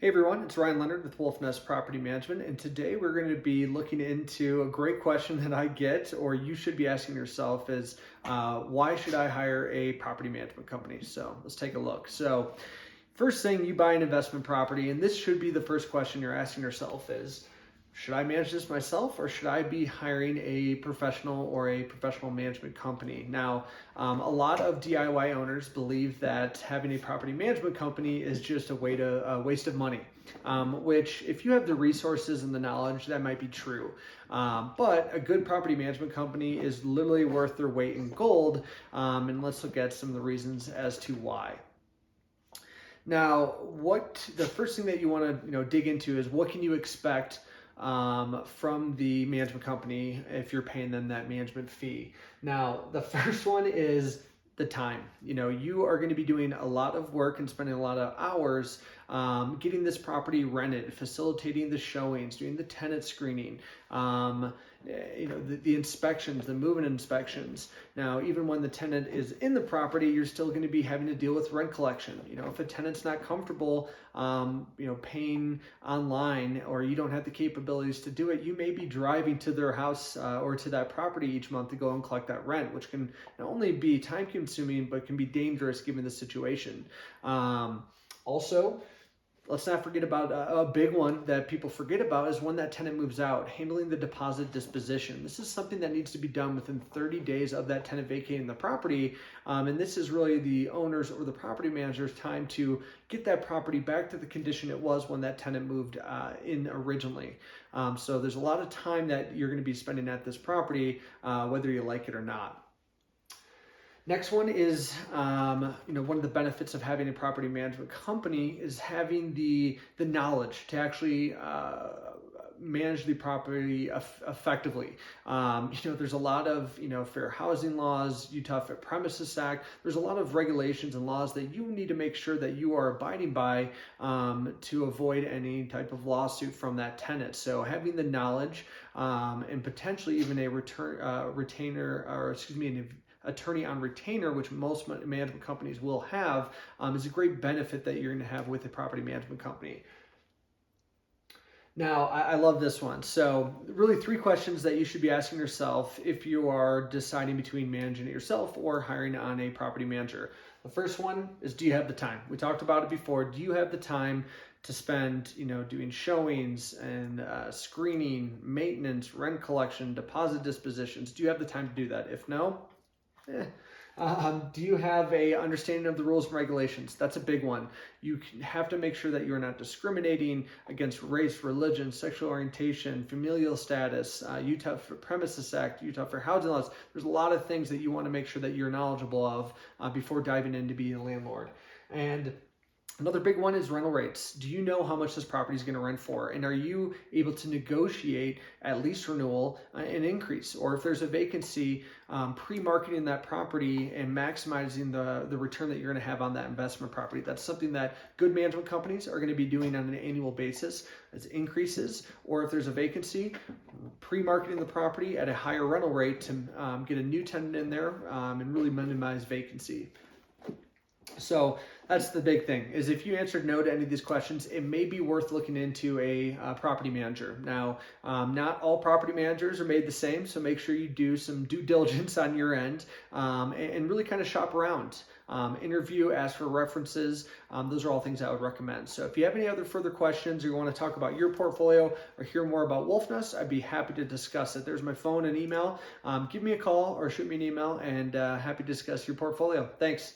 Hey everyone, it's Ryan Leonard with Wolfnest Property Management, and today we're going to be looking into a great question that I get, or you should be asking yourself, is why should I hire a property management company? So let's take a look. So first thing, you buy an investment property, and this should be the first question you're asking yourself is, should I manage this myself or should I be hiring a professional or a professional management company? Now, a lot of DIY owners believe that having a property management company is just a waste of money, which if you have the resources and the knowledge, that might be true. But a good property management company is literally worth their weight in gold. And let's look at some of the reasons as to why. Now, the first thing that you want to dig into is what can you expect from the management company if you're paying them that management fee. Now, the first one is the time. You are going to be doing a lot of work and spending a lot of hours getting this property rented, facilitating the showings, doing the tenant screening, the inspections, the move-in inspections. Now, even when the tenant is in the property, you're still going to be having to deal with rent collection. If a tenant's not comfortable, paying online, or you don't have the capabilities to do it, you may be driving to their house or to that property each month to go and collect that rent, which can not only be time consuming, but can be dangerous given the situation. Also, let's not forget about a big one that people forget about is when that tenant moves out, handling the deposit disposition. This is something that needs to be done within 30 days of that tenant vacating the property. And this is really the owner's or the property manager's time to get that property back to the condition it was when that tenant moved in originally. So there's a lot of time that you're going to be spending at this property, whether you like it or not. Next one is, one of the benefits of having a property management company is having the knowledge to actually manage the property effectively. There's a lot of, fair housing laws, Utah Fair Premises Act. There's a lot of regulations and laws that you need to make sure that you are abiding by to avoid any type of lawsuit from that tenant. So having the knowledge and potentially even a attorney on retainer, which most management companies will have, is a great benefit that you're going to have with a property management company. Now, I love this one. So really 3 questions that you should be asking yourself if you are deciding between managing it yourself or hiring on a property manager. The first one is, do you have the time? We talked about it before. Do you have the time to spend, doing showings and screening, maintenance, rent collection, deposit dispositions? Do you have the time to do that? If no, do you have a understanding of the rules and regulations? That's a big one. You have to make sure that you're not discriminating against race, religion, sexual orientation, familial status, Utah Premises Act, Utah Fair Housing laws. There's a lot of things that you want to make sure that you're knowledgeable of before diving in to be a landlord. And another big one is rental rates. Do you know how much this property is going to rent for? And are you able to negotiate at lease renewal an increase? Or if there's a vacancy, pre-marketing that property and maximizing the return that you're going to have on that investment property. That's something that good management companies are going to be doing on an annual basis as increases. Or if there's a vacancy, pre-marketing the property at a higher rental rate to get a new tenant in there and really minimize vacancy. So that's the big thing, is if you answered no to any of these questions, it may be worth looking into a property manager. Now, not all property managers are made the same, so make sure you do some due diligence on your end and really kind of shop around. Interview, ask for references. Those are all things I would recommend. So if you have any other further questions or you want to talk about your portfolio or hear more about Wolfnest, I'd be happy to discuss it. There's my phone and email. Give me a call or shoot me an email, and happy to discuss your portfolio. Thanks.